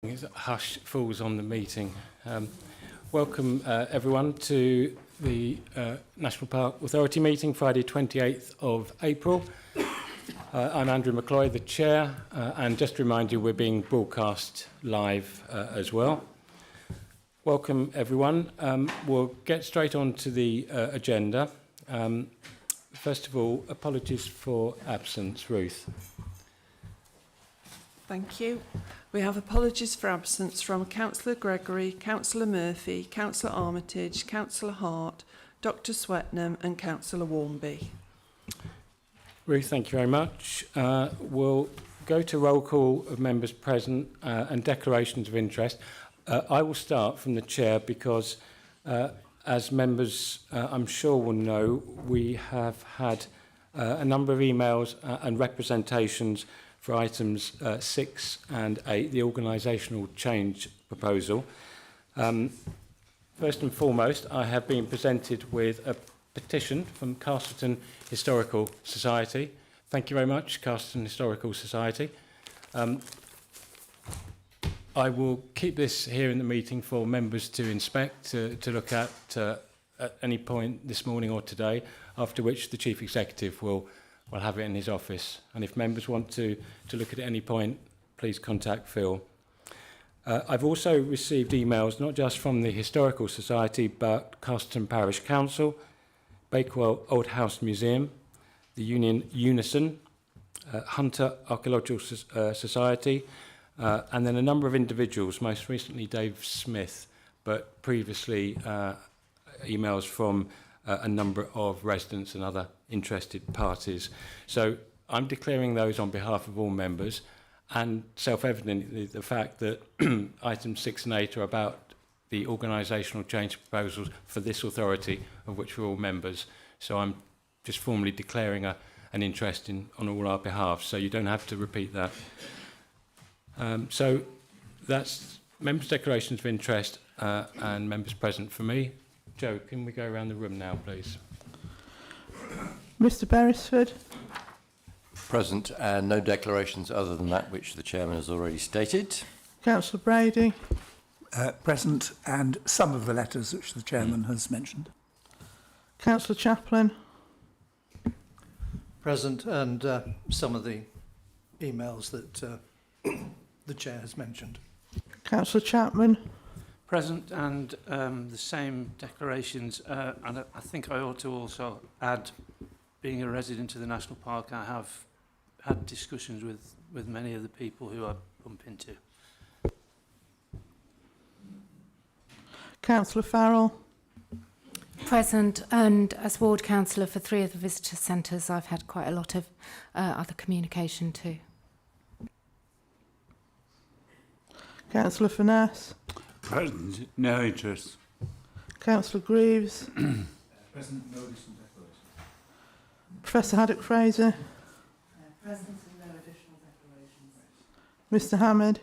Hush falls on the meeting. Welcome everyone to the National Park Authority meeting, Friday 28th of April. I'm Andrew McCloy, the Chair, and just to remind you we're being broadcast live as well. Welcome everyone. We'll get straight on to the agenda. First of all, apologies for absence. Ruth. Thank you. We have apologies for absence from Councillor Gregory, Councillor Murphy, Councillor Armitage, Councillor Hart, Dr Swetnam and Councillor Warnby. Ruth, thank you very much. We'll go to roll call of members present and declarations of interest. I will start from the Chair because, as members I'm sure will know, we have had a number of emails and representations for items 6 and 8, the organisational change proposal. First and foremost, I have been presented with a petition from Castleton Historical Society. Thank you very much, Castleton Historical Society. I will keep this here in the meeting for members to inspect, to look at any point this morning or today, after which the Chief Executive will have it in his office. And if members want to look at it at any point, please contact Phil. I've also received emails, not just from the Historical Society, but Castleton Parish Council, Bakewell Old House Museum, the Union Unison, Hunter Archaeological Society, and then a number of individuals, most recently Dave Smith, but previously emails from a number of residents and other interested parties. So I'm declaring those on behalf of all members, and self-evidently the fact that items 6 and 8 are about the organisational change proposals for this authority, of which we're all members. So I'm just formally declaring an interest on all our behalf, so you don't have to repeat that. So that's members' declarations of interest and members present for me. Joe, can we go around the room now, please? Mr Beresford. Present, and no declarations other than that which the Chairman has already stated. Councillor Brady. Present, and some of the letters which the Chairman has mentioned. Councillor Chaplin. Present, and some of the emails that the Chair has mentioned. Councillor Chapman. Present, and the same declarations, and I think I ought to also add, being a resident of the National Park, I have had discussions with many of the people who I bump into. Councillor Farrell. Present, and as ward councillor for 3 of the visitor centres, I've had quite a lot of other communication too. Councillor Finesse. Present, no interest. Councillor Greaves. Present, no additional declaration. Professor Haddock Fraser. Present and no additional declarations. Mr Hammond.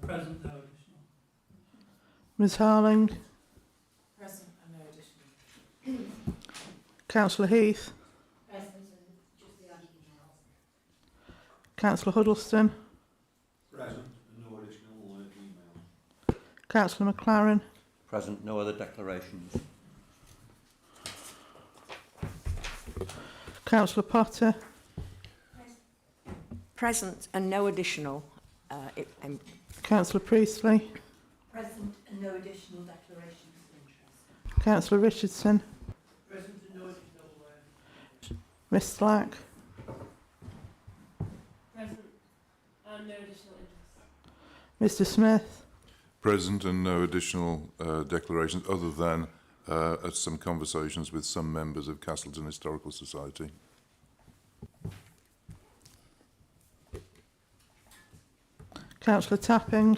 Present, no additional. Ms Harling. Present and no additional. Councillor Heath. Present and just the added emails. Councillor Huddleston. Present, no additional email. Councillor McLaren. Present, no other declarations. Councillor Potter. Present and no additional. Councillor Priestley. Present and no additional declarations of interest. Councillor Richardson. Present and no additional. Miss Slack. Present and no additional interest. Mr Smith. Present and no additional declarations other than some conversations with some members of Castleton Historical Society. Councillor Tapping.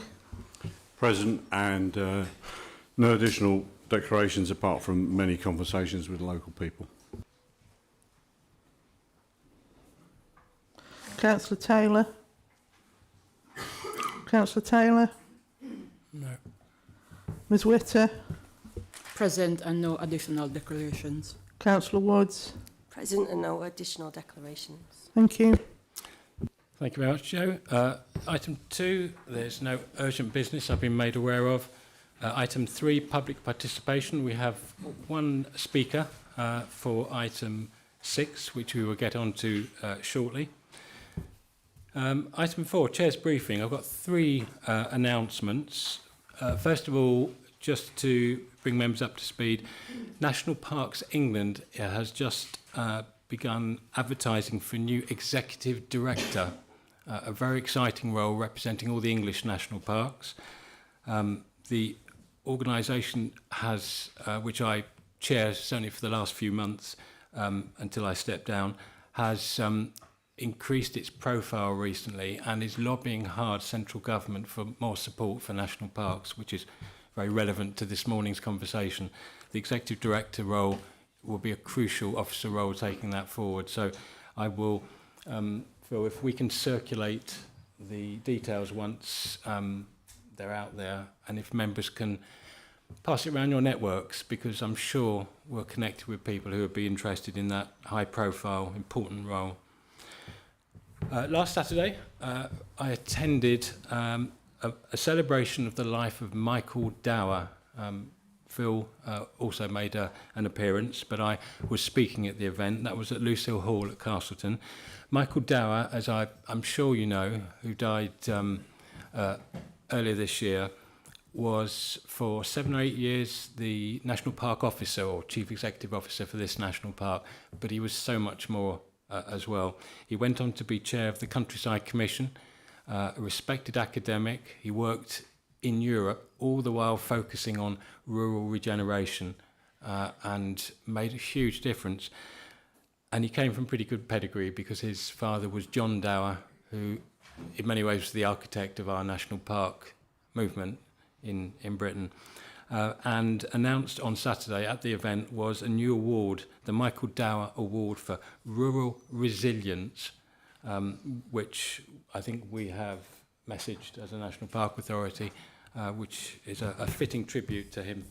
Present, and no additional declarations apart from many conversations with local people. Councillor Taylor. Councillor Taylor. No. Ms Witter. Present and no additional declarations. Councillor Woods. Present and no additional declarations. Thank you. Thank you very much, Joe. Item 2, there's no urgent business I've been made aware of. Item 3, public participation. We have one speaker for item 6, which we will get on to shortly. Item 4, Chair's briefing. I've got 3 announcements. First of all, just to bring members up to speed, National Parks England has just begun advertising for a new executive director, a very exciting role representing all the English national parks. The organisation has, which I chair certainly for the last few months until I step down, has increased its profile recently and is lobbying hard central government for more support for national parks, which is very relevant to this morning's conversation. The executive director role will be a crucial officer role taking that forward. So I will, Phil, if we can circulate the details once they're out there, and if members can pass it around your networks, because I'm sure we're connected with people who would be interested in that high-profile, important role. Last Saturday, I attended a celebration of the life of Michael Dower. Phil also made an appearance, but I was speaking at the event. That was at Lucille Hall at Castleton. Michael Dower, as I'm sure you know, who died earlier this year, was for 7 or 8 years the National Park Officer or Chief Executive Officer for this national park, but he was so much more as well. He went on to be chair of the Countryside Commission, a respected academic. He worked in Europe, all the while focusing on rural regeneration and made a huge difference. And he came from pretty good pedigree because his father was John Dower, who in many ways was the architect of our national park movement in Britain. And announced on Saturday at the event was a new award, the Michael Dower Award for Rural Resilience, which I think we have messaged as a National Park Authority, which is a fitting tribute to him.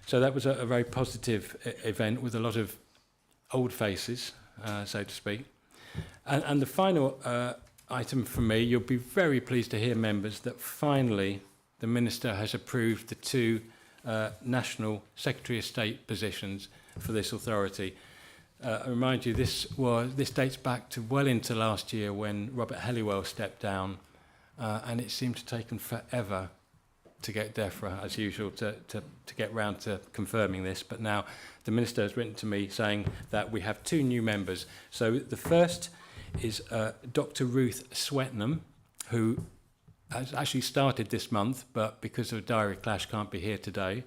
So that was a very positive event with a lot of old faces, so to speak. And the final item for me, you'll be very pleased to hear, members, that finally the Minister has approved the 2 National Secretary of State positions for this authority. I remind you, this dates back to well into last year when Robert Helliwell stepped down, and it seemed to take them forever to get DEFRA, as usual, to get round to confirming this. But now the Minister has written to me saying that we have 2 new members. So the first is Dr. Ruth Swetnam, who has actually started this month, but because of a diary clash can't be here today.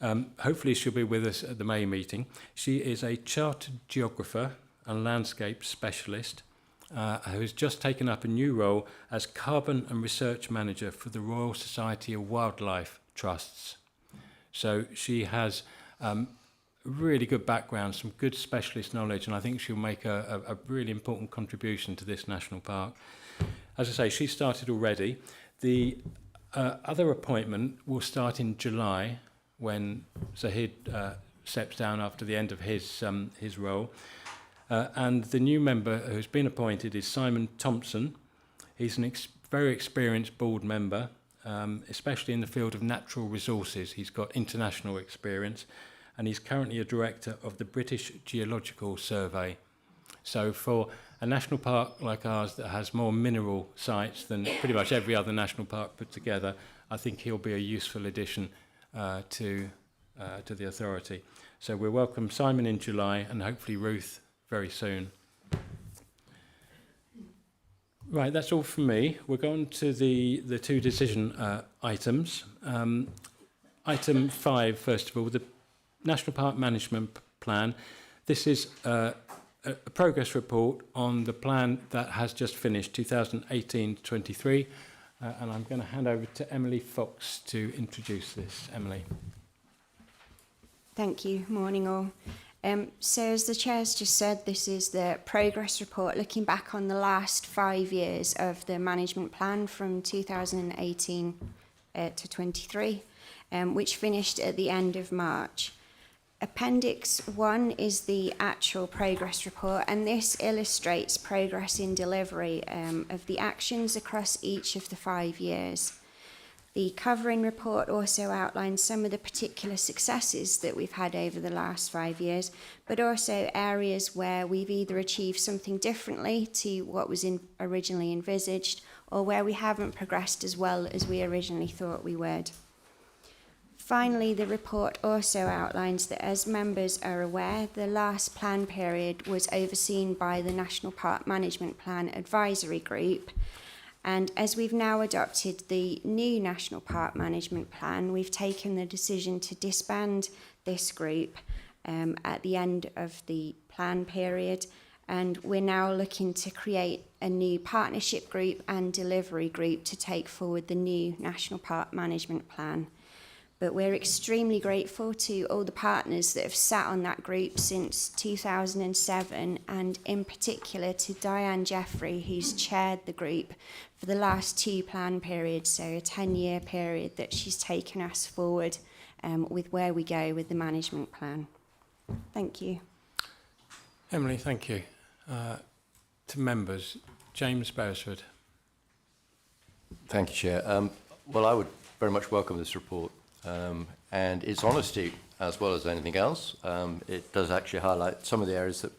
Hopefully she'll be with us at the May meeting. She is a chartered geographer and landscape specialist who has just taken up a new role as Carbon and Research Manager for the Royal Society of Wildlife Trusts. So she has really good background, some good specialist knowledge, and I think she'll make a really important contribution to this national park. As I say, she started already. The other appointment will start in July when Zahid steps down after the end of his role. And the new member who's been appointed is Simon Thompson. He's a very experienced board member, especially in the field of natural resources. He's got international experience, and he's currently a director of the British Geological Survey. So for a national park like ours that has more mineral sites than pretty much every other national park put together, I think he'll be a useful addition to the authority. So we'll welcome Simon in July and hopefully Ruth very soon. Right, that's all from me. We're going to the 2 decision items. Item 5, first of all, the National Park Management Plan. This is a progress report on the plan that has just finished, 2018-23, and I'm going to hand over to Emily Fox to introduce this. Emily. Thank you. Morning all. So as the Chair's just said, this is the progress report looking back on the last 5 years of the management plan from 2018 to 23, which finished at the end of March. Appendix 1 is the actual progress report, and this illustrates progress in delivery of the actions across each of the 5 years. The covering report also outlines some of the particular successes that we've had over the last 5 years, but also areas where we've either achieved something differently to what was originally envisaged, or where we haven't progressed as well as we originally thought we would. Finally, the report also outlines that, as members are aware, the last plan period was overseen by the National Park Management Plan Advisory Group. And as we've now adopted the new National Park Management Plan, we've taken the decision to disband this group at the end of the plan period. And we're now looking to create a new partnership group and delivery group to take forward the new National Park Management Plan. But we're extremely grateful to all the partners that have sat on that group since 2007, and in particular to Diane Jeffrey, who's chaired the group for the last 2 plan periods, so a 10-year period that she's taken us forward with where we go with the management plan. Thank you. Emily, thank you. To members, James Beresford. Thank you, Chair. Well, I would very much welcome this report. And its honesty, as well as anything else, it does actually highlight some of the areas that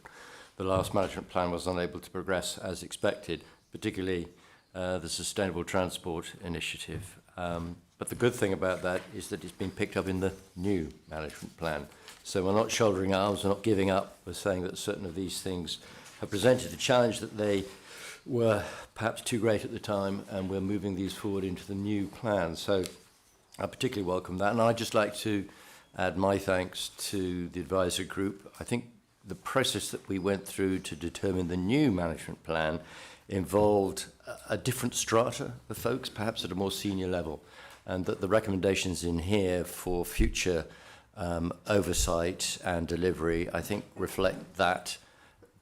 the last management plan was unable to progress as expected, particularly the Sustainable Transport Initiative. But the good thing about that is that it's been picked up in the new management plan. So we're not shouldering arms, we're not giving up. We're saying that certain of these things have presented a challenge that they were perhaps too great at the time, and we're moving these forward into the new plan. So I particularly welcome that, and I'd just like to add my thanks to the advisory group. I think the process that we went through to determine the new management plan involved a different strata of folks, perhaps at a more senior level, and that the recommendations in here for future oversight and delivery, I think, reflect that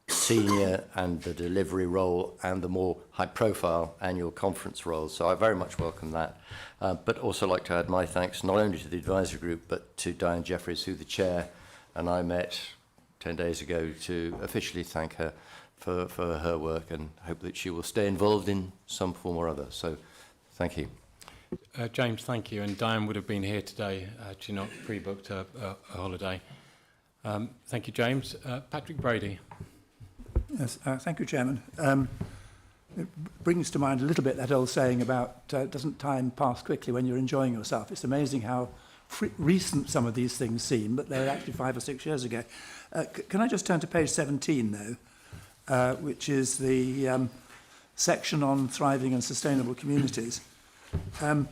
senior and the delivery role and the more high-profile annual conference role. So I very much welcome that. But also like to add my thanks not only to the advisory group, but to Diane Jeffries, who the chair and I met 10 days ago to officially thank her for her work, and hope that she will stay involved in some form or other. So thank you. James, thank you. And Diane would have been here today had she not pre-booked a holiday. Thank you, James. Patrick Brady. Yes, thank you, Chairman. It brings to mind a little bit that old saying about doesn't time pass quickly when you're enjoying yourself. It's amazing how recent some of these things seem, but they're actually 5 or 6 years ago. Can I just turn to page 17, though, which is the section on thriving and sustainable communities. I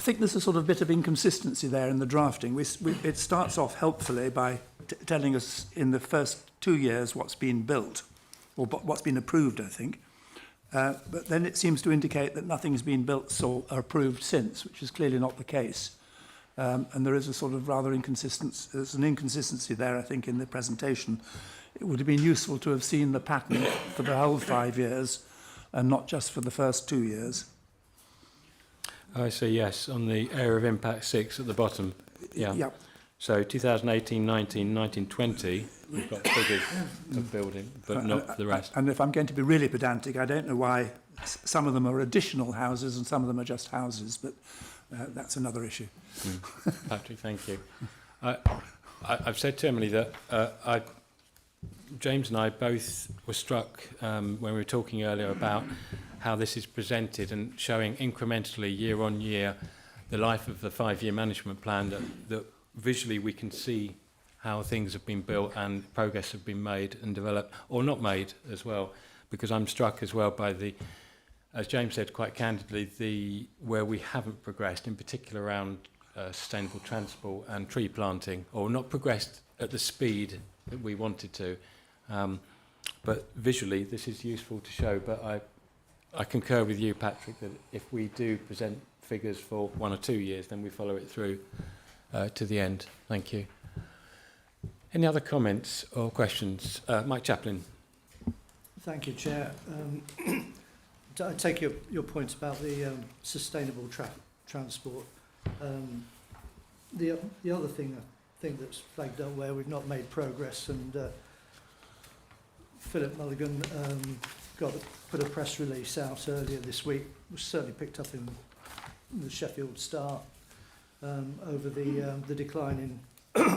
think there's a sort of bit of inconsistency there in the drafting. It starts off helpfully by telling us in the first 2 years what's been built, or what's been approved, I think. But then it seems to indicate that nothing's been built or approved since, which is clearly not the case. And there is a sort of rather there's an inconsistency there, I think, in the presentation. It would have been useful to have seen the pattern for the whole 5 years and not just for the first 2 years. I see, yes, on the area of impact 6 at the bottom. Yeah. Yep. So 2018, 19, 19, 20, we've got figures of building, but not for the rest. And if I'm going to be really pedantic, I don't know why some of them are additional houses and some of them are just houses, but that's another issue. Patrick, thank you. I've said to Emily that James and I both were struck when we were talking earlier about how this is presented and showing incrementally year on year the life of the 5-year management plan, that visually we can see how things have been built and progress have been made and developed, or not made as well, because I'm struck as well by the, as James said quite candidly, where we haven't progressed, in particular around sustainable transport and tree planting, or not progressed at the speed that we wanted to. But visually this is useful to show, but I concur with you, Patrick, that if we do present figures for 1 or 2 years, then we follow it through to the end. Thank you. Any other comments or questions? Mike Chaplin. Thank you, Chair. I take your point about the sustainable transport. The other thing thing that's flagged up where we've not made progress, and Philip Mulligan put a press release out earlier this week, was certainly picked up in the Sheffield Star, over the decline in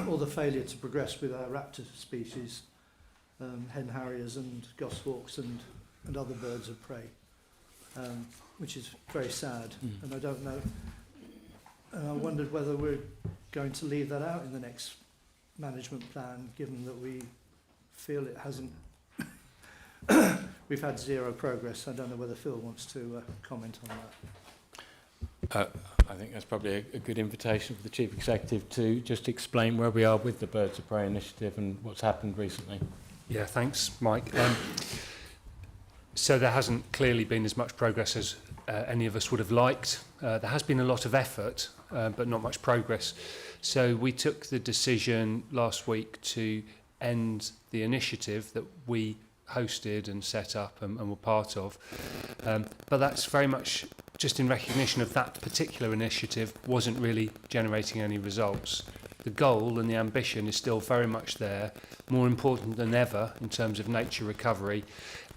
or the failure to progress with our raptor species, hen harriers and goshawks and other birds of prey, which is very sad. And I don't know, and I wondered whether we're going to leave that out in the next management plan, given that we feel it hasn't. We've had zero progress. I don't know whether Phil wants to comment on that. I think that's probably a good invitation for the Chief Executive to just explain where we are with the Birds of Prey initiative and what's happened recently. Yeah, thanks, Mike. So there hasn't clearly been as much progress as any of us would have liked. There has been a lot of effort, but not much progress. So we took the decision last week to end the initiative that we hosted and set up and were part of. But that's very much just in recognition of that particular initiative wasn't really generating any results. The goal and the ambition is still very much there, more important than ever in terms of nature recovery,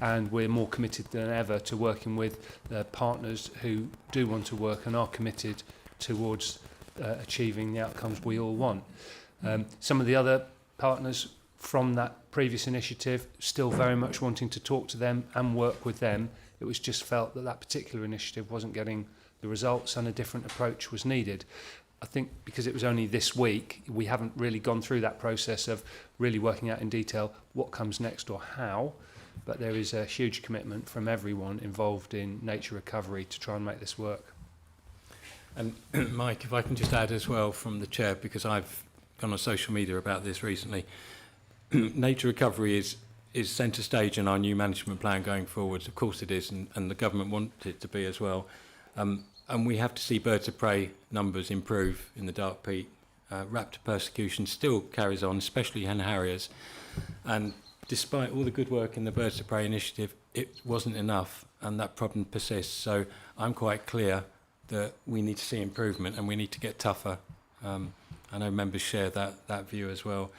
and we're more committed than ever to working with partners who do want to work and are committed towards achieving the outcomes we all want. Some of the other partners from that previous initiative still very much wanting to talk to them and work with them. It was just felt that that particular initiative wasn't getting the results and a different approach was needed. I think because it was only this week, we haven't really gone through that process of really working out in detail what comes next or how, but there is a huge commitment from everyone involved in nature recovery to try and make this work. And Mike, if I can just add as well from the chair, because I've gone on social media about this recently, nature recovery is centre stage in our new management plan going forwards. Of course it is, and the government want it to be as well. And we have to see birds of prey numbers improve in the Dark Peak. Raptor persecution still carries on, especially hen harriers. And despite all the good work in the Birds of Prey initiative, it wasn't enough, and that problem persists. So I'm quite clear that we need to see improvement and we need to get tougher. I know members share that view as well.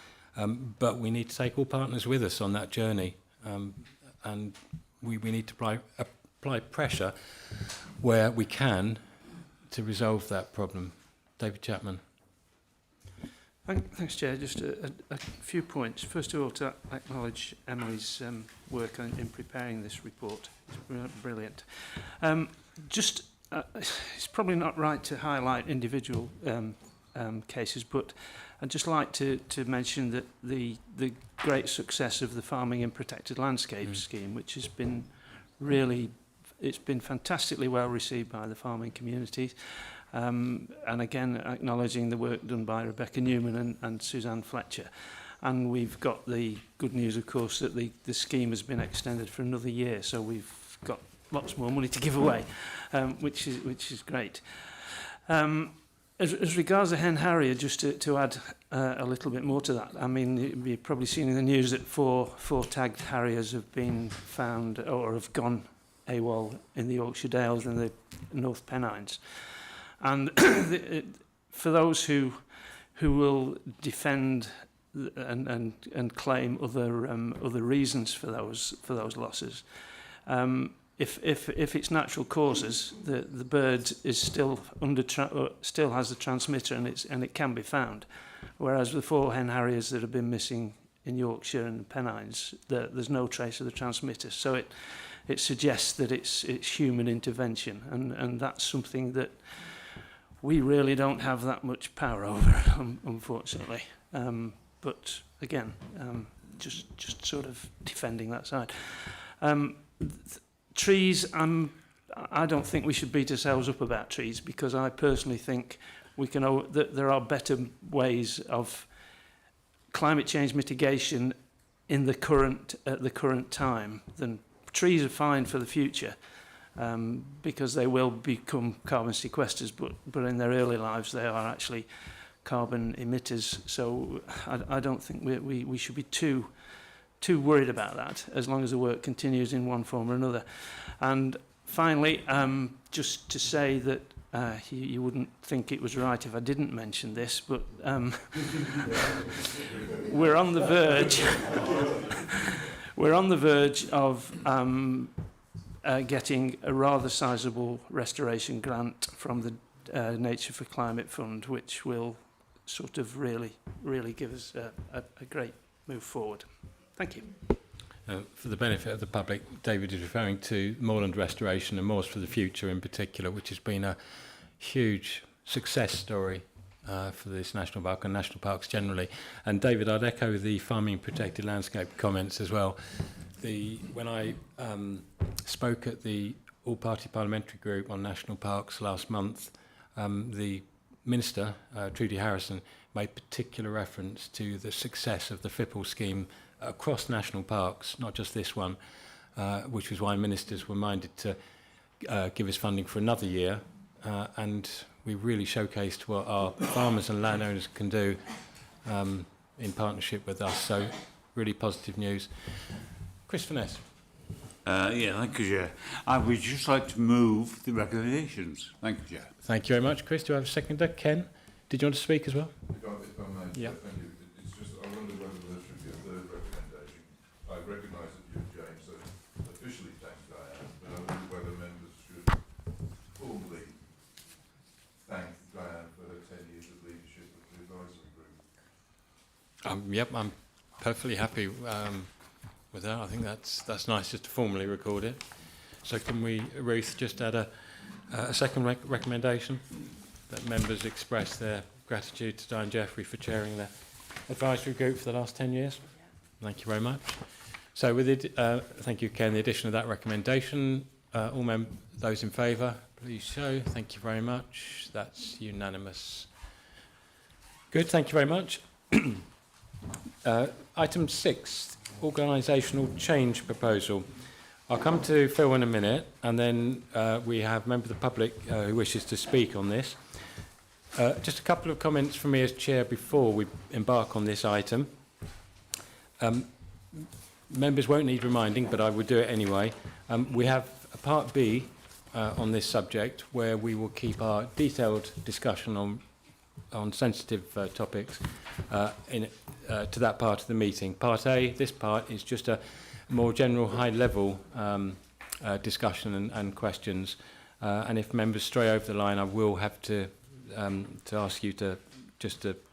But we need to take all partners with us on that journey. And we need to apply pressure where we can to resolve that problem. David Chapman. Thanks, Chair. Just a few points. First of all, to acknowledge Emily's work in preparing this report. It's brilliant. It's probably not right to highlight individual cases, but I'd just like to mention that the great success of the Farming in Protected Landscapes scheme, which has been really, it's been fantastically well received by the farming community. And again, acknowledging the work done by Rebecca Newman and Suzanne Fletcher. And we've got the good news, of course, that the scheme has been extended for another year, so we've got lots more money to give away, which is great. As regards the hen harrier, just to add a little bit more to that, I mean, you've probably seen in the news that four tagged harriers have been found or have gone AWOL in the Yorkshire Dales and the North Pennines. And for those who will defend and claim other reasons for those losses, if it's natural causes, the bird is still still has the transmitter and it can be found, whereas the four hen harriers that have been missing in Yorkshire and Pennines, there's no trace of the transmitter. So it suggests that it's human intervention, and that's something that we really don't have that much power over, unfortunately. But again, just sort of defending that side. Trees, I don't think we should beat ourselves up about trees, because I personally think that there are better ways of climate change mitigation at the current time than trees are fine for the future. Because they will become carbon sequesters, but in their early lives they are actually carbon emitters. So I don't think we should be too worried about that, as long as the work continues in one form or another. And finally, just to say that you wouldn't think it was right if I didn't mention this, but we're on the verge. We're on the verge of getting a rather sizable restoration grant from the Nature for Climate Fund, which will sort of really give us a great move forward. Thank you. For the benefit of the public, David is referring to moorland restoration and Moors for the Future in particular, which has been a huge success story for this national park and national parks generally. And David, I'd echo the farming protected landscape comments as well. When I spoke at the all-party parliamentary group on national parks last month, the Minister, Trudy Harrison, made particular reference to the success of the FIPL scheme across national parks, not just this one, which was why ministers were minded to give us funding for another year. And we really showcased what our farmers and landowners can do in partnership with us. So really positive news. Chris Finesse. Yeah, thank you, Chair. I would just like to move the recommendations. Thank you, Chair. Thank you very much, Chris. Do I have a seconder? Ken, did you want to speak as well? If I may, Yeah. thank you. It's just, I wonder whether there should be a third recommendation. I recognise that you, James, have officially thanked Diane, but I wonder whether members should formally thank Diane for her 10 years of leadership of the advisory group. Yep, I'm perfectly happy with that. I think that's nice just to formally record it. So can we, Ruth, just add a second recommendation that members express their gratitude to Diane Jeffrey for chairing the advisory group for the last 10 years. Thank you very much. So with it, thank you, Ken. The addition of that recommendation, those in favour, please show. Thank you very much. That's unanimous. Good, thank you very much. Item 6, organisational change proposal. I'll come to Phil in a minute, and then we have a member of the public who wishes to speak on this. Just a couple of comments from me as chair before we embark on this item. Members won't need reminding, but I will do it anyway. We have a part B on this subject where we will keep our detailed discussion on sensitive topics to that part of the meeting. Part A, this part, is just a more general high-level discussion and questions. And if members stray over the line, I will have to ask you to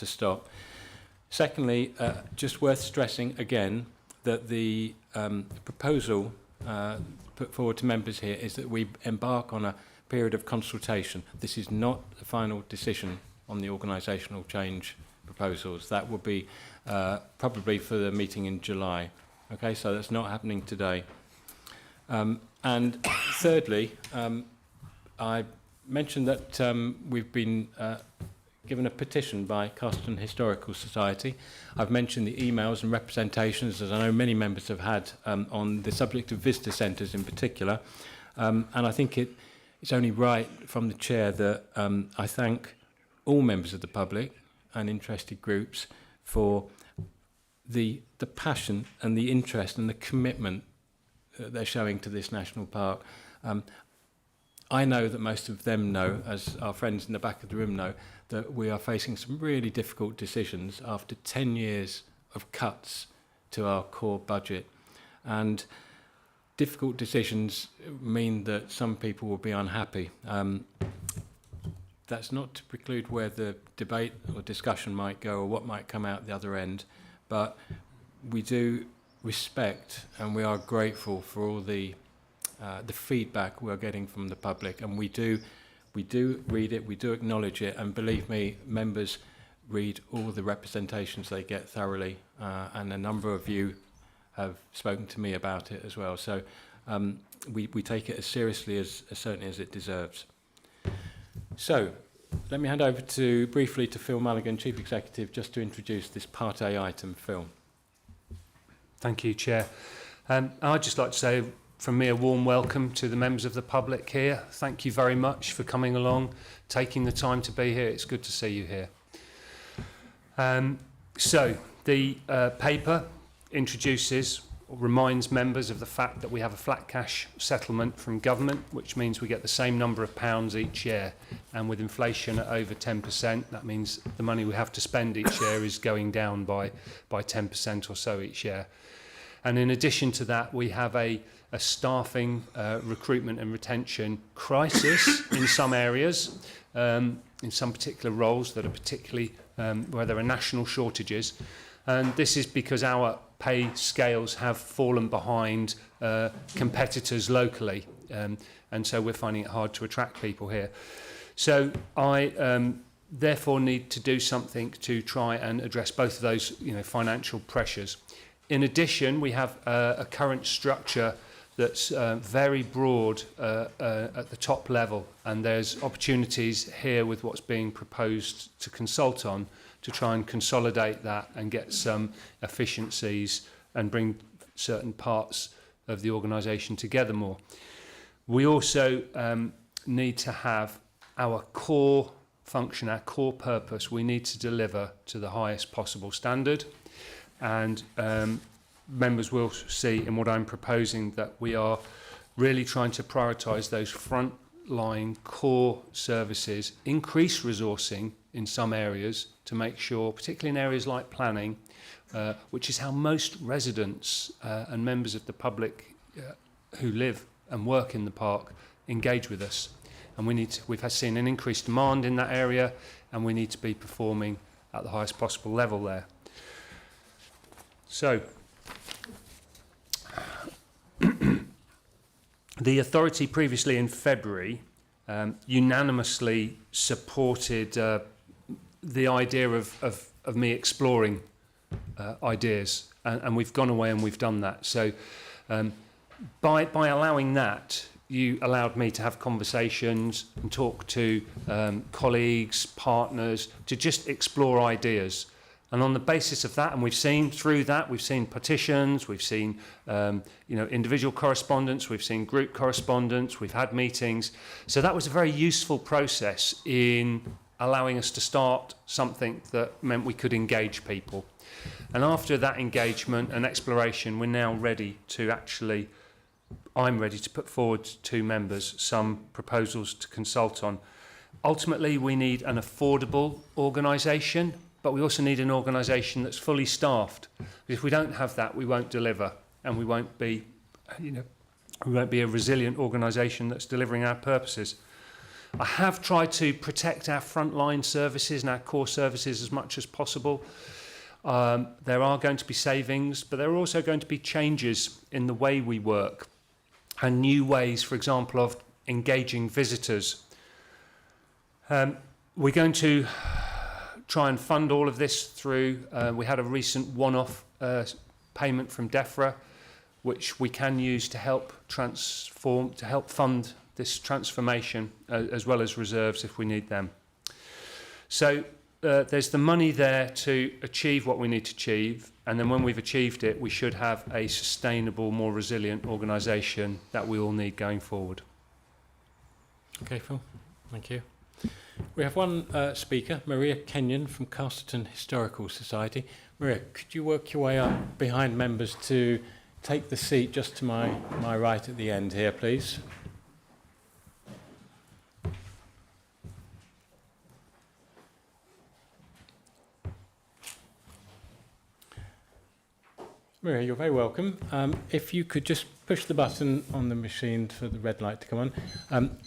stop. Secondly, just worth stressing again that the proposal put forward to members here is that we embark on a period of consultation. This is not the final decision on the organisational change proposals. That will be probably for the meeting in July. Okay, so that's not happening today. And thirdly, I mentioned that we've been given a petition by Carston Historical Society. I've mentioned the emails and representations, as I know many members have had, on the subject of visitor centres in particular. And I think it's only right from the chair that I thank all members of the public and interested groups for the passion and the interest and the commitment that they're showing to this national park. I know that most of them know, as our friends in the back of the room know, that we are facing some really difficult decisions after 10 years of cuts to our core budget. And difficult decisions mean that some people will be unhappy. That's not to preclude where the debate or discussion might go or what might come out the other end, but we do respect and we are grateful for all the feedback we're getting from the public, and we do read it, we do acknowledge it, and believe me, members read all the representations they get thoroughly, and a number of you have spoken to me about it as well. So we take it as seriously as certainly as it deserves. So let me hand over briefly to Phil Mulligan, Chief Executive, just to introduce this Part A item. Phil. Thank you, Chair. I'd just like to say from me a warm welcome to the members of the public here. Thank you very much for coming along, taking the time to be here. It's good to see you here. So the paper introduces reminds members of the fact that we have a flat cash settlement from government, which means we get the same number of pounds each year. And with inflation at over 10%, that means the money we have to spend each year is going down by 10% or so each year. And in addition to that, we have a staffing, recruitment and retention crisis in some areas, in some particular roles that are particularly where there are national shortages. And this is because our pay scales have fallen behind competitors locally. And so we're finding it hard to attract people here. So I therefore need to do something to try and address both of those financial pressures. In addition, we have a current structure that's very broad at the top level, and there's opportunities here with what's being proposed to consult on to try and consolidate that and get some efficiencies and bring certain parts of the organisation together more. We also need to have our core function, our core purpose, we need to deliver to the highest possible standard. And members will see in what I'm proposing that we are really trying to prioritise those frontline core services, increase resourcing in some areas to make sure, particularly in areas like planning, which is how most residents and members of the public who live and work in the park engage with us. And we've seen an increased demand in that area, and we need to be performing at the highest possible level there. So, the authority previously in February unanimously supported the idea of me exploring ideas, and we've gone away and we've done that. So by allowing that, you allowed me to have conversations and talk to colleagues, partners, to just explore ideas. And on the basis of that, and we've seen through that, we've seen petitions, we've seen individual correspondence, we've seen group correspondence, we've had meetings. So that was a very useful process in allowing us to start something that meant we could engage people. And after that engagement and exploration, we're now ready to I'm ready to put forward to members some proposals to consult on. Ultimately, we need an affordable organisation, but we also need an organisation that's fully staffed. If we don't have that, we won't deliver, and we won't be a resilient organisation that's delivering our purposes. I have tried to protect our frontline services and our core services as much as possible. There are going to be savings, but there are also going to be changes in the way we work and new ways, for example, of engaging visitors. We're going to try and fund all of this through, we had a recent one-off payment from DEFRA, which we can use to help fund this transformation, as well as reserves if we need them. So there's the money there to achieve what we need to achieve, and then when we've achieved it, we should have a sustainable, more resilient organisation that we all need going forward. Okay, Phil. Thank you. We have one speaker, Maria Kenyon from Castleton Historical Society. Maria, could you work your way up behind members to take the seat just to my right at the end here, please? Maria, you're very welcome. If you could just push the button on the machine for the red light to come on.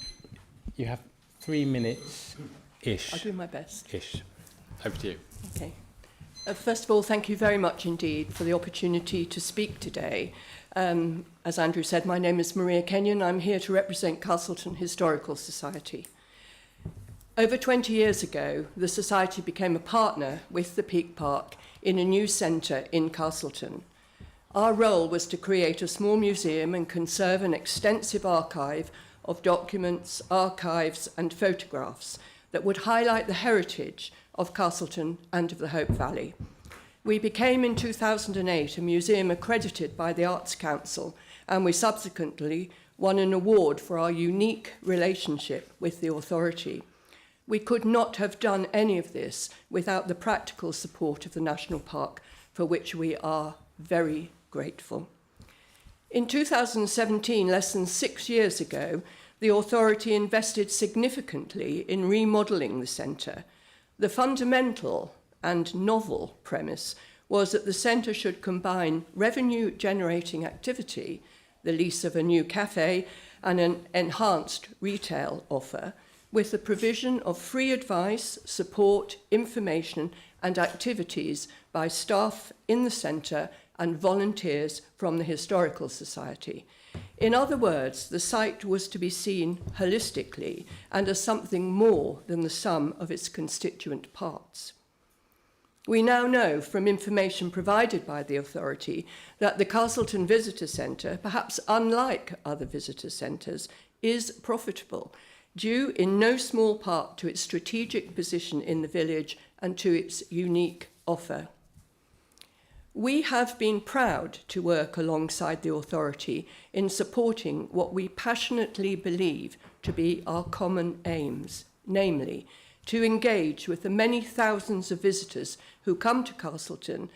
You have 3 minutes-ish. I'll do my best. Ish. Over to you. Okay. First of all, thank you very much indeed for the opportunity to speak today. As Andrew said, my name is Maria Kenyon. I'm here to represent Castleton Historical Society. Over 20 years ago, the Society became a partner with the Peak Park in a new centre in Castleton. Our role was to create a small museum and conserve an extensive archive of documents, archives and photographs that would highlight the heritage of Castleton and of the Hope Valley. We became in 2008 a museum accredited by the Arts Council, and we subsequently won an award for our unique relationship with the authority. We could not have done any of this without the practical support of the National Park, for which we are very grateful. In 2017, less than 6 years ago, the authority invested significantly in remodelling the centre. The fundamental and novel premise was that the centre should combine revenue-generating activity, the lease of a new cafe, and an enhanced retail offer, with the provision of free advice, support, information, and activities by staff in the centre and volunteers from the Historical Society. In other words, the site was to be seen holistically and as something more than the sum of its constituent parts. We now know from information provided by the authority that the Castleton Visitor Centre, perhaps unlike other visitor centres, is profitable, due in no small part to its strategic position in the village and to its unique offer. We have been proud to work alongside the authority in supporting what we passionately believe to be our common aims, namely, to engage with the many thousands of visitors who come to Castleton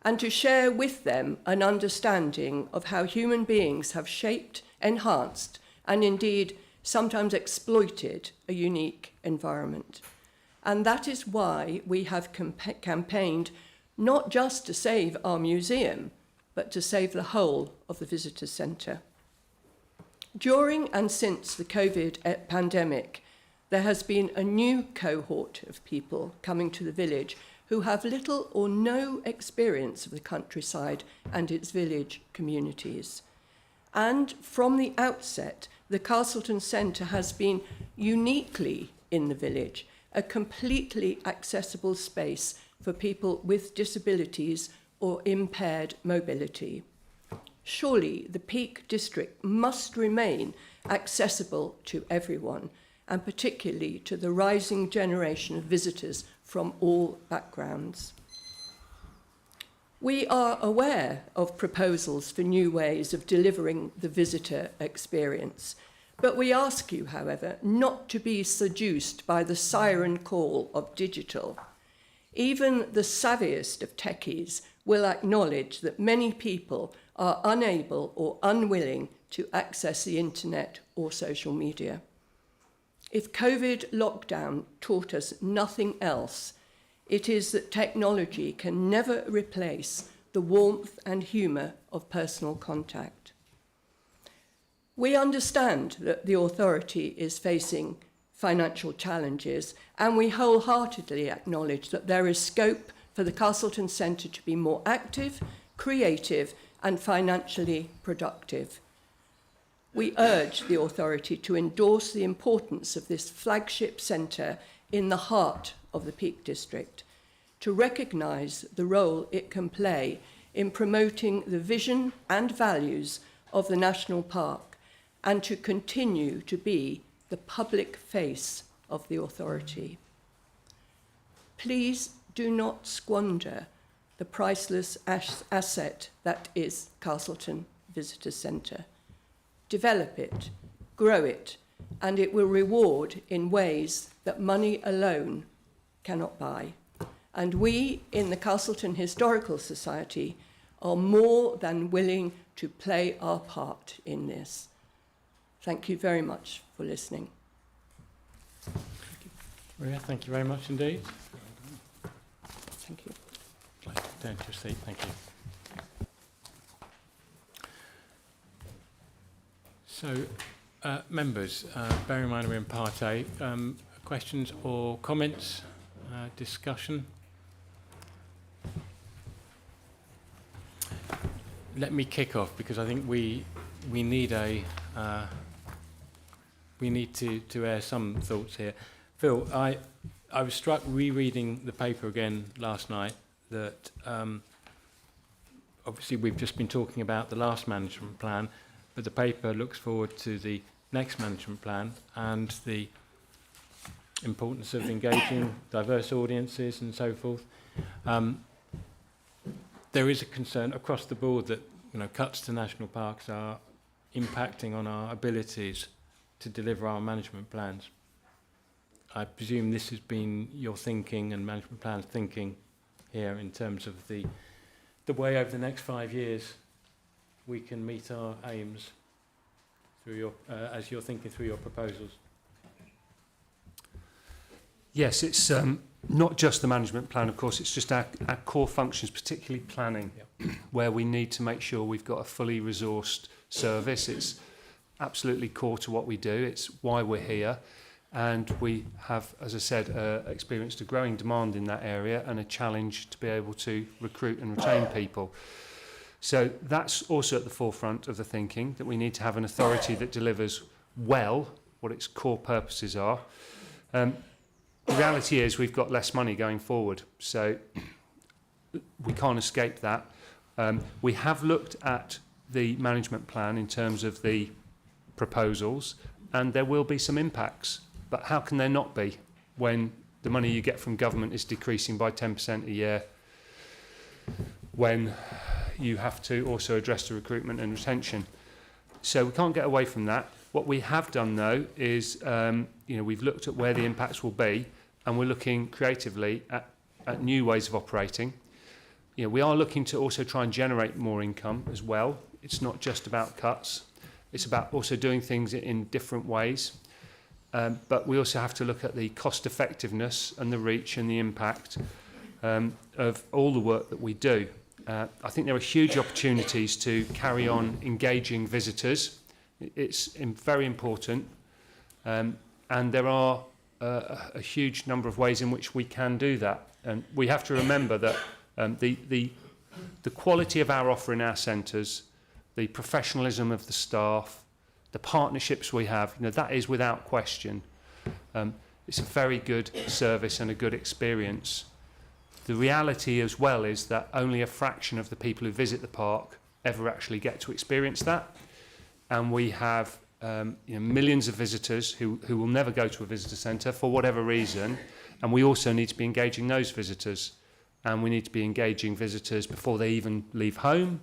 and to share with them an understanding of how human beings have shaped, enhanced, and indeed sometimes exploited a unique environment. And that is why we have campaigned not just to save our museum, but to save the whole of the visitor centre. During and since the COVID pandemic, there has been a new cohort of people coming to the village who have little or no experience of the countryside and its village communities. And from the outset, the Castleton Centre has been uniquely in the village, a completely accessible space for people with disabilities or impaired mobility. Surely the Peak District must remain accessible to everyone, and particularly to the rising generation of visitors from all backgrounds. We are aware of proposals for new ways of delivering the visitor experience, but we ask you, however, not to be seduced by the siren call of digital. Even the savviest of techies will acknowledge that many people are unable or unwilling to access the internet or social media. If COVID lockdown taught us nothing else, it is that technology can never replace the warmth and humour of personal contact. We understand that the authority is facing financial challenges, and we wholeheartedly acknowledge that there is scope for the Castleton Centre to be more active, creative, and financially productive. We urge the authority to endorse the importance of this flagship centre in the heart of the Peak District, to recognise the role it can play in promoting the vision and values of the National Park, and to continue to be the public face of the authority. Please do not squander the priceless asset that is Castleton Visitor Centre. Develop it, grow it, and it will reward in ways that money alone cannot buy. And we in the Castleton Historical Society are more than willing to play our part in this. Thank you very much for listening. Maria, thank you very much indeed. Thank you. Down to your seat, thank you. So, members, bear in mind we're in part A. Questions or comments, discussion? Let me kick off because I think we need a we need to air some thoughts here. Phil, I was struck rereading the paper again last night that obviously we've just been talking about the last management plan, but the paper looks forward to the next management plan and the importance of engaging diverse audiences and so forth. There is a concern across the board that cuts to national parks are impacting on our abilities to deliver our management plans. I presume this has been your thinking and management plans thinking here in terms of the way over the next 5 years we can meet our aims through your, as you're thinking through your proposals? Yes, it's not just the management plan, of course, it's just our core functions, particularly planning, where we need to make sure we've got a fully resourced service. It's absolutely core to what we do, it's why we're here, and we have, as I said, experienced a growing demand in that area and a challenge to be able to recruit and retain people. So that's also at the forefront of the thinking, that we need to have an authority that delivers well what its core purposes are. The reality is we've got less money going forward, so we can't escape that. We have looked at the management plan in terms of the proposals, and there will be some impacts. But how can there not be when the money you get from government is decreasing by 10% a year, when you have to also address the recruitment and retention? So we can't get away from that. What we have done, though, is we've looked at where the impacts will be, and we're looking creatively at new ways of operating. We are looking to also try and generate more income as well. It's not just about cuts. It's about also doing things in different ways. But we also have to look at the cost effectiveness and the reach and the impact of all the work that we do. I think there are huge opportunities to carry on engaging visitors. It's very important, and there are a huge number of ways in which we can do that. And we have to remember that the quality of our offer in our centres, the professionalism of the staff, the partnerships we have, that is without question. It's a very good service and a good experience. The reality as well is that only a fraction of the people who visit the park ever actually get to experience that. And we have millions of visitors who will never go to a visitor centre for whatever reason. And we also need to be engaging those visitors. And we need to be engaging visitors before they even leave home.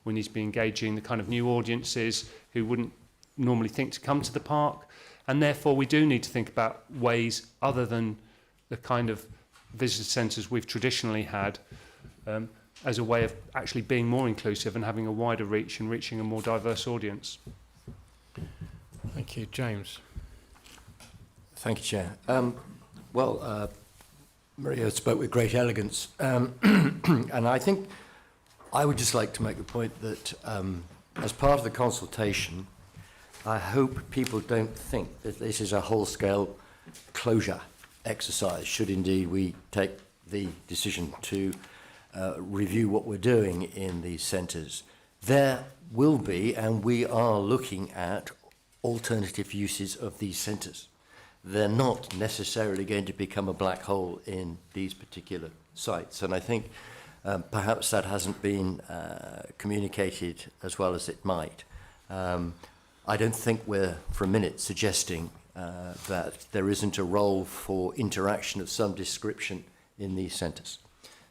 We need to be engaging the kind of new audiences who wouldn't normally think to come to the park. And therefore we do need to think about ways other than the kind of visitor centres we've traditionally had, as a way of actually being more inclusive and having a wider reach and reaching a more diverse audience. Thank you. James. Thank you, Chair. Maria spoke with great elegance, and I think I would just like to make the point that as part of the consultation, I hope people don't think that this is a whole-scale closure exercise, should indeed we take the decision to review what we're doing in these centres. There will be, and we are looking at, alternative uses of these centres. They're not necessarily going to become a black hole in these particular sites, and I think perhaps that hasn't been communicated as well as it might. I don't think we're for a minute suggesting that there isn't a role for interaction of some description in these centres.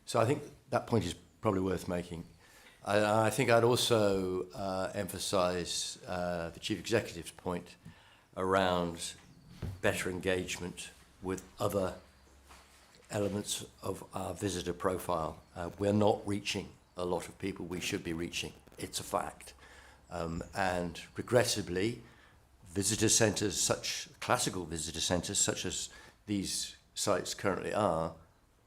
So I think that point is probably worth making. I think I'd also emphasise the Chief Executive's point around better engagement with other elements of our visitor profile. We're not reaching a lot of people we should be reaching. It's a fact. And regrettably, visitor centres, such classical visitor centres such as these sites currently are,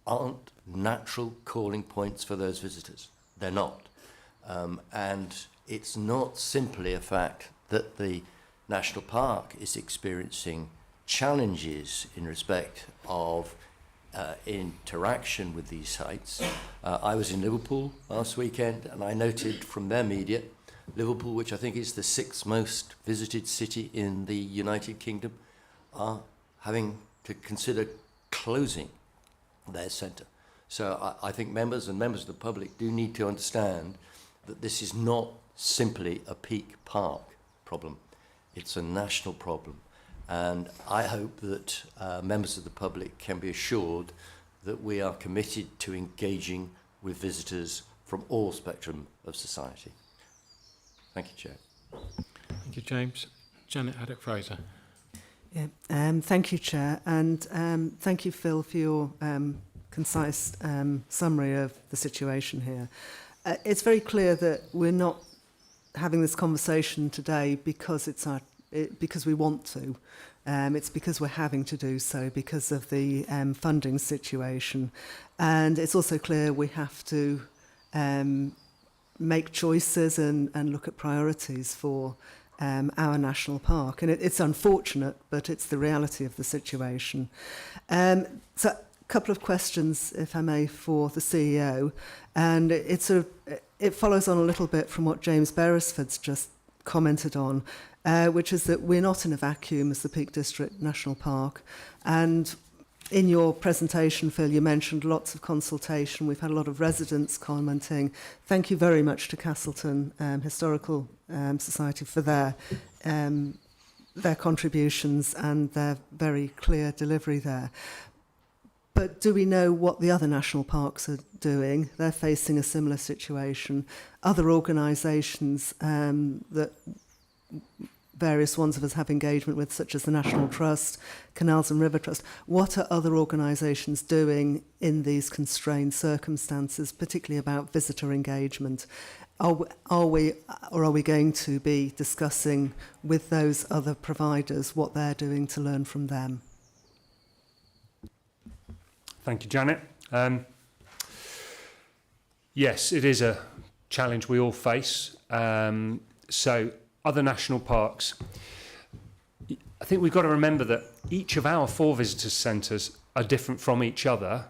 aren't natural calling points for those visitors. They're not. And it's not simply a fact that the National Park is experiencing challenges in respect of interaction with these sites. I was in Liverpool last weekend, and I noted from their media, Liverpool, which I think is the 6th most visited city in the United Kingdom, are having to consider closing their centre. So I think members of the public do need to understand that this is not simply a Peak Park problem. It's a national problem. And I hope that members of the public can be assured that we are committed to engaging with visitors from all spectrum of society. Thank you, Chair. Thank you, James. Janet Haddock-Fraser. Yeah, thank you, Chair, and thank you, Phil, for your concise summary of the situation here. It's very clear that we're not having this conversation today because because we want to. It's because we're having to do so because of the funding situation. And it's also clear we have to make choices and look at priorities for our national park. And it's unfortunate, but it's the reality of the situation. So a couple of questions, if I may, for the CEO. And it follows on a little bit from what James Beresford's just commented on, which is that we're not in a vacuum as the Peak District National Park. And in your presentation, Phil, you mentioned lots of consultation. We've had a lot of residents commenting. Thank you very much to Castleton Historical Society for their contributions and their very clear delivery there. But do we know what the other national parks are doing? They're facing a similar situation. Other organisations that various ones of us have engagement with, such as the National Trust, Canals and River Trust. What are other organisations doing in these constrained circumstances, particularly about visitor engagement? Are we going to be discussing with those other providers what they're doing to learn from them? Thank you, Janet. Yes, it is a challenge we all face. So other national parks, I think we've got to remember that each of our 4 visitor centres are different from each other.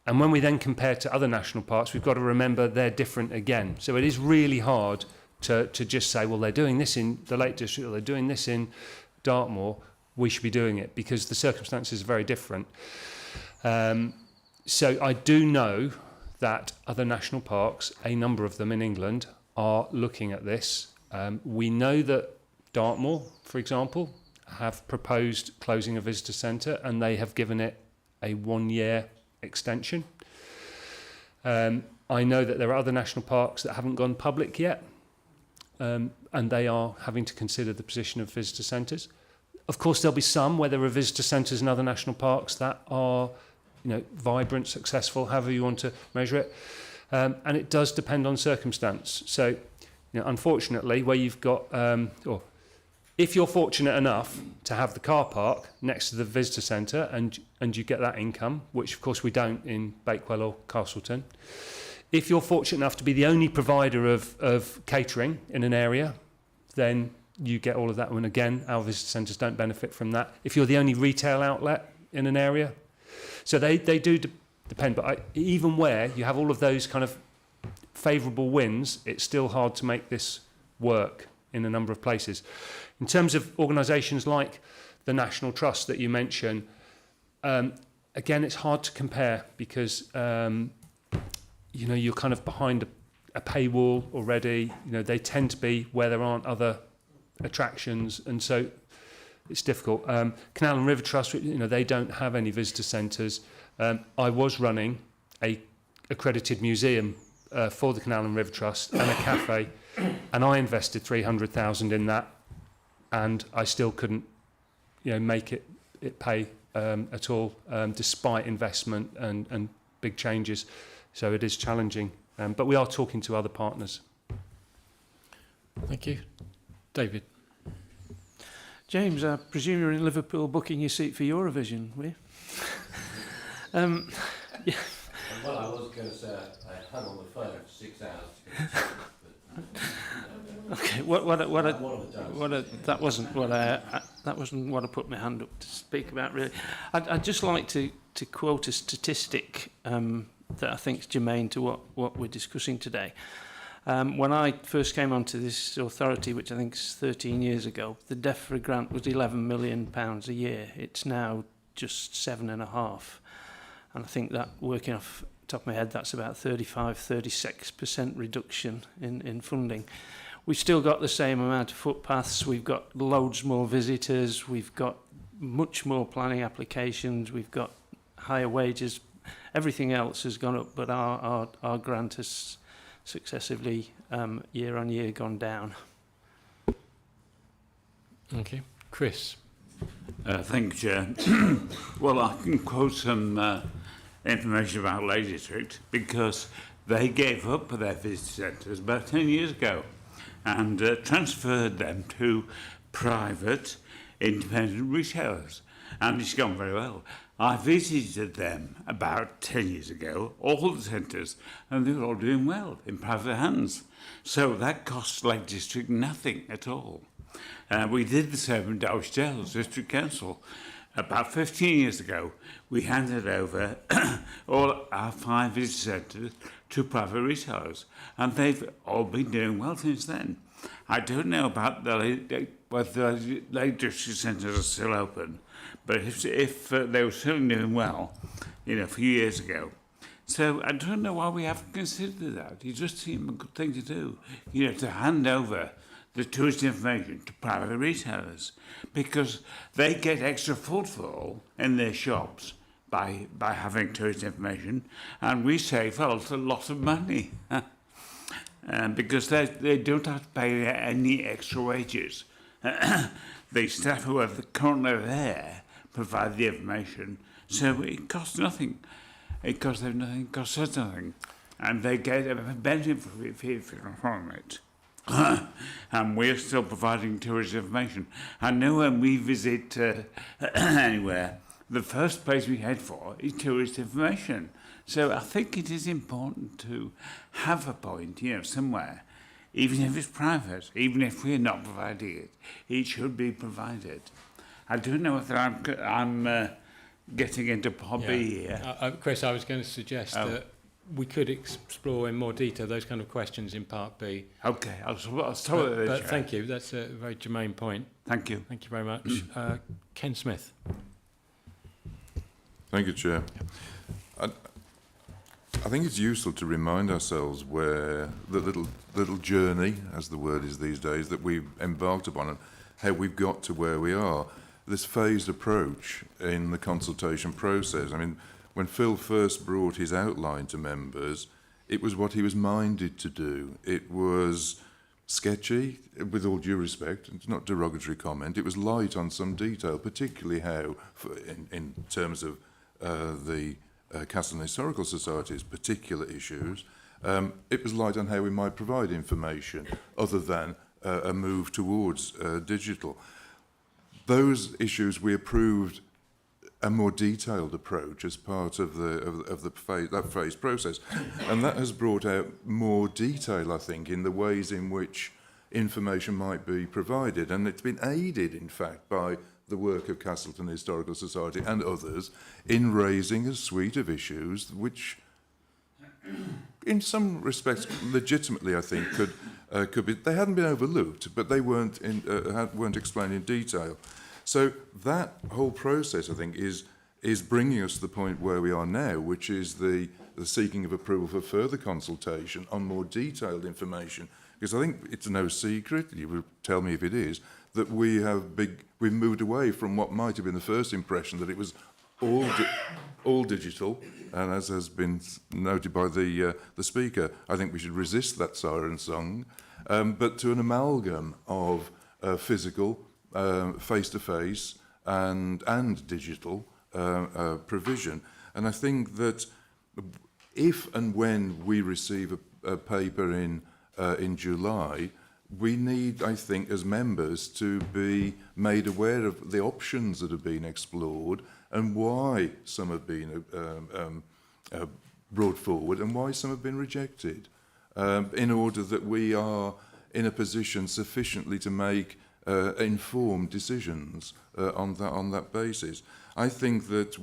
And when we then compare to other national parks, we've got to remember they're different again. So it is really hard to just say, well, they're doing this in the Lake District or they're doing this in Dartmoor, we should be doing it, because the circumstances are very different. So I do know that other national parks, a number of them in England, are looking at this. We know that Dartmoor, for example, have proposed closing a visitor centre and they have given it a 1-year extension. I know that there are other national parks that haven't gone public yet, and they are having to consider the position of visitor centres. Of course, there'll be some where there are visitor centres in other national parks that are, vibrant, successful, however you want to measure it. And it does depend on circumstance. So, unfortunately, where you've got, or if you're fortunate enough to have the car park next to the visitor centre and you get that income, which of course we don't in Bakewell or Castleton, if you're fortunate enough to be the only provider of catering in an area, then you get all of that. And again, our visitor centres don't benefit from that. If you're the only retail outlet in an area, so they do depend. But even where you have all of those kind of favourable wins, it's still hard to make this work in a number of places. In terms of organisations like the National Trust that you mentioned, again, it's hard to compare because you're kind of behind a paywall already. They tend to be where there aren't other attractions, and so it's difficult. Canal and River Trust, they don't have any visitor centres. I was running a accredited museum for the Canal and River Trust and a cafe, and I invested 300,000 in that, and I still couldn't, make it pay at all, despite investment and big changes. So it is challenging, but we are talking to other partners. Thank you. David. James, I presume you're in Liverpool booking your seat for Eurovision, were you? Yeah. Well, I was going to say I hung on the phone for 6 hours. Okay, that wasn't what I put my hand up to speak about, really. I'd just like to quote a statistic that I think is germane to what we're discussing today. When I first came onto this authority, which I think is 13 years ago, the DEFRA grant was £11 million a year. It's now just 7.5. And I think that, working off the top of my head, that's about 36% reduction in funding. We've still got the same amount of footpaths, we've got loads more visitors, we've got much more planning applications, we've got higher wages. Everything else has gone up, but our grant has successively year on year gone down. Thank you. Chris. Thank you, Chair. Well, I can quote some information about Lake District because they gave up their visitor centres about 10 years ago. and transferred them to private independent retailers, and it's gone very well. I visited them about 10 years ago, all the centres, and they were all doing well in private hands. So that cost Lake District nothing at all. We did the same in Dowsdale District Council. About 15 years ago, we handed over all our 5 visitor centres to private retailers, and they've all been doing well since then. I don't know about whether the Lake District centres are still open, but if they were certainly doing well, a few years ago. So I don't know why we haven't considered that. It just seemed a good thing to do, to hand over the tourist information to private retailers, because they get extra footfall in their shops by having tourist information, and we save a lot of money because they don't have to pay any extra wages. The staff who are currently there provide the information, so it costs nothing. It costs them nothing, it costs us nothing, and they get a benefit from it. And we're still providing tourist information. I know when we visit anywhere, the first place we head for is tourist information. So I think it is important to have a point, somewhere, even if it's private, even if we're not providing it, it should be provided. I don't know whether I'm getting into hobby here. Chris, I was going to suggest that we could explore in more detail those kind of questions in Part B. Okay, I'll start with but thank you. That's a very germane point. Thank you. Thank you very much. Ken Smith. Thank you, Chair. I think it's useful to remind ourselves where the little journey, as the word is these days, that we've embarked upon and how we've got to where we are. This phased approach in the consultation process. I mean, when Phil first brought his outline to members, it was what he was minded to do. It was sketchy, with all due respect, it's not derogatory comment, it was light on some detail, particularly how, in terms of the Castleton Historical Society's particular issues, it was light on how we might provide information other than a move towards digital. Those issues we approved a more detailed approach as part of that phase process, and that has brought out more detail, I think, in the ways in which information might be provided, and it's been aided, in fact, by the work of Castleton Historical Society and others in raising a suite of issues which, in some respects, legitimately, I think, could be. They hadn't been overlooked, but they weren't explained in detail. So that whole process, I think, is bringing us to the point where we are now, which is the seeking of approval for further consultation on more detailed information. Because I think it's no secret, you will tell me if it is, that we've moved away from what might have been the first impression that it was all digital, and as has been noted by the speaker, I think we should resist that siren song, but to an amalgam of physical, face-to-face, and digital provision. And I think that if and when we receive a paper in July, we need, I think, as members, to be made aware of the options that have been explored and why some have been brought forward and why some have been rejected, in order that we are in a position sufficiently to make informed decisions on that basis. I think that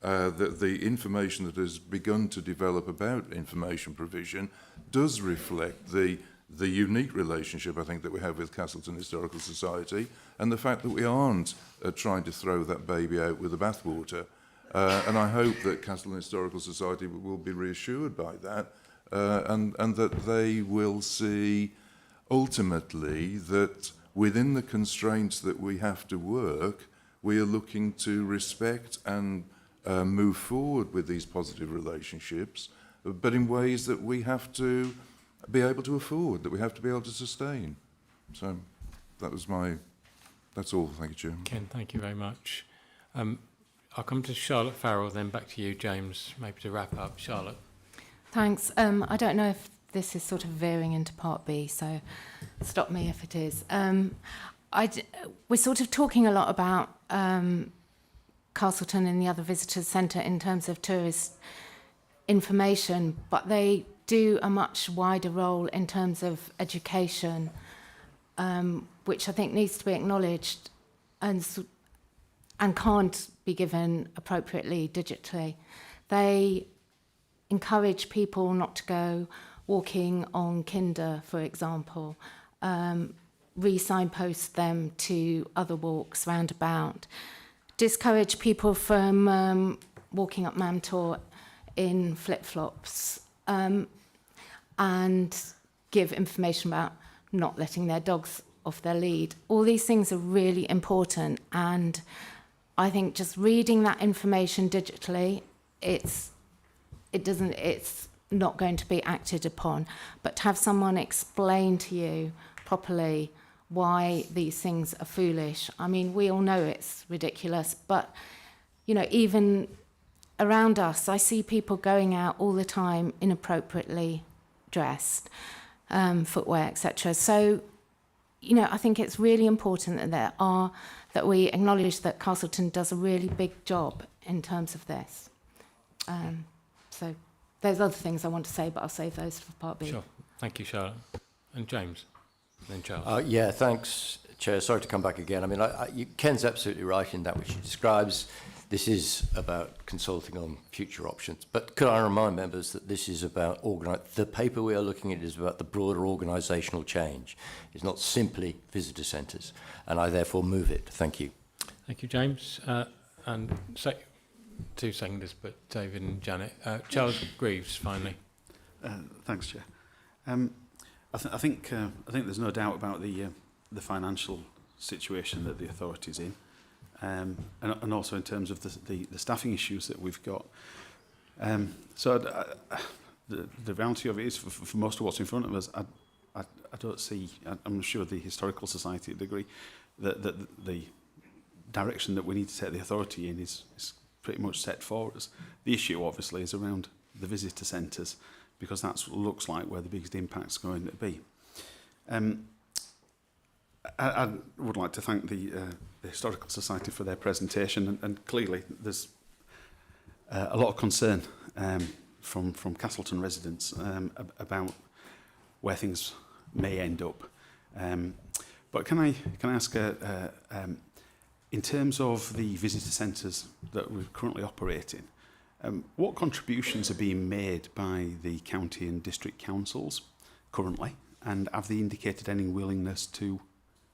that the information that has begun to develop about information provision does reflect the unique relationship, I think, that we have with Castleton Historical Society, and the fact that we aren't trying to throw that baby out with the bathwater. And I hope that Castleton Historical Society will be reassured by that, and that they will see ultimately that within the constraints that we have to work, we are looking to respect and move forward with these positive relationships, but in ways that we have to be able to afford, that we have to be able to sustain. So that's all. Thank you, Chair. Ken, thank you very much. I'll come to Charlotte Farrell, then back to you, James, maybe to wrap up. Charlotte. Thanks. I don't know if this is sort of veering into part B, so stop me if it is. We're sort of talking a lot about Castleton and the other visitors centre in terms of tourist information, but they do a much wider role in terms of education, which I think needs to be acknowledged and can't be given appropriately digitally. They encourage people not to go walking on Kinder, for example, re-signpost them to other walks roundabout, discourage people from walking up Mamtor in flip-flops, and give information about not letting their dogs off their lead. All these things are really important, and I think just reading that information digitally, it's not going to be acted upon, but to have someone explain to you properly why these things are foolish. I mean, we all know it's ridiculous, but, you know, even around us, I see people going out all the time inappropriately dressed, footwear, etc. So, you know, I think it's really important that we acknowledge that Castleton does a really big job in terms of this. So there's other things I want to say, but I'll save those for part B. Sure. Thank you, Charlotte. And James, and then Charles. Yeah, thanks, Chair. Sorry to come back again. I mean, Ken's absolutely right in that which he describes. This is about consulting on future options. But could I remind members that this is about the paper we are looking at is about the broader organisational change. It's not simply visitor centres, and I therefore move it. Thank you. Thank you, James. And two seconders, but David and Janet. Charles Greaves, finally. Thanks, Chair. I think there's no doubt about the financial situation that the authority's in, and also in terms of the staffing issues that we've got. So the reality of it is, for most of what's in front of us, I don't see. I'm sure the Historical Society would agree that the direction that we need to take the authority in is pretty much set for us. The issue, obviously, is around the visitor centres, because that looks like where the biggest impact's going to be. I would like to thank the Historical Society for their presentation, and clearly there's a lot of concern from Castleton residents about where things may end up. But can I ask, in terms of the visitor centres that we're currently operating, what contributions are being made by the county and district councils currently, and have they indicated any willingness to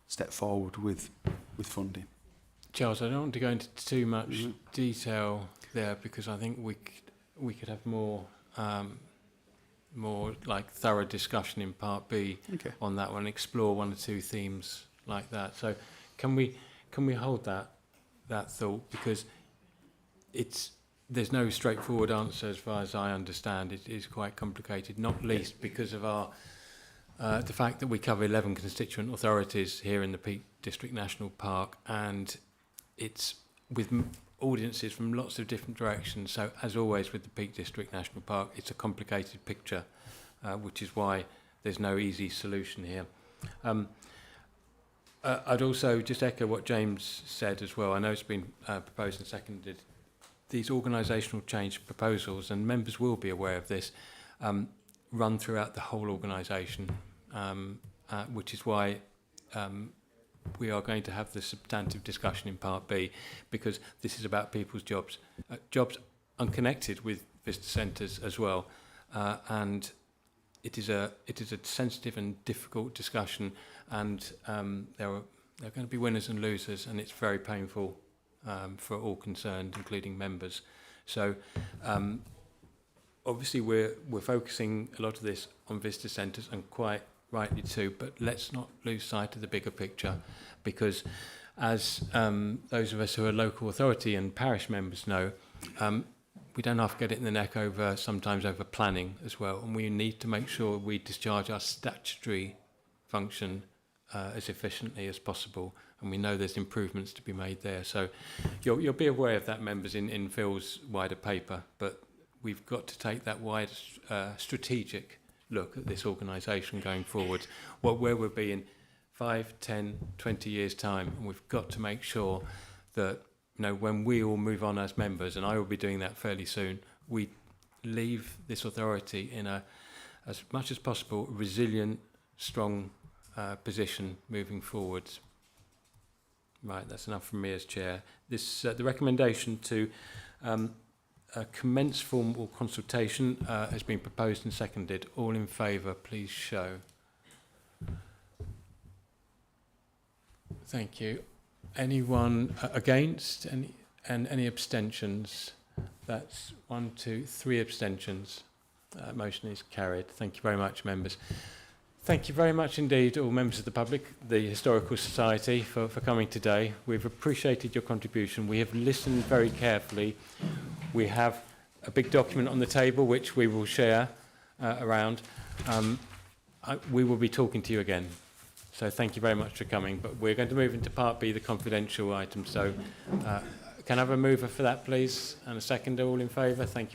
step forward with funding? Charles, I don't want to go into too much detail there, because I think we could have more like thorough discussion in part B on that one, explore one or two themes like that. So can we hold that thought, because there's no straightforward answer as far as I understand. It is quite complicated, not least because of our the fact that we cover 11 constituent authorities here in the Peak District National Park, and it's with audiences from lots of different directions. So as always with the Peak District National Park, it's a complicated picture, which is why there's no easy solution here. I'd also just echo what James said as well. I know it's been proposed and seconded. These organisational change proposals, and members will be aware of this, run throughout the whole organisation, which is why we are going to have the substantive discussion in Part B, because this is about people's jobs, jobs unconnected with visitor centres as well, and it is a sensitive and difficult discussion, and there are going to be winners and losers, and it's very painful for all concerned, including members. So obviously we're focusing a lot of this on visitor centres, and quite rightly too, but let's not lose sight of the bigger picture, because as those of us who are local authority and parish members know, we don't have to get it in the neck sometimes over planning as well, and we need to make sure we discharge our statutory function as efficiently as possible, and we know there's improvements to be made there. So you'll be aware of that, members, in Phil's wider paper, but we've got to take that wider strategic look at this organisation going forward, where we'll be in 5, 10, 20 years' time. And we've got to make sure that, you know, when we all move on as members, and I will be doing that fairly soon, we leave this authority in a, as much as possible, resilient, strong position moving forward. Right, that's enough from me as chair. This the recommendation to commence formal consultation has been proposed and seconded. All in favour, please show. Thank you. Anyone against? Any abstentions? That's 1, 2, 3 abstentions. Motion is carried. Thank you very much, members. Thank you very much indeed, all members of the public, the Historical Society, for coming today. We've appreciated your contribution. We have listened very carefully. We have a big document on the table which we will share around. We will be talking to you again. So thank you very much for coming. But we're going to move into Part B, the confidential item. So can I have a mover for that, please? And a seconder, all in favour? Thank you.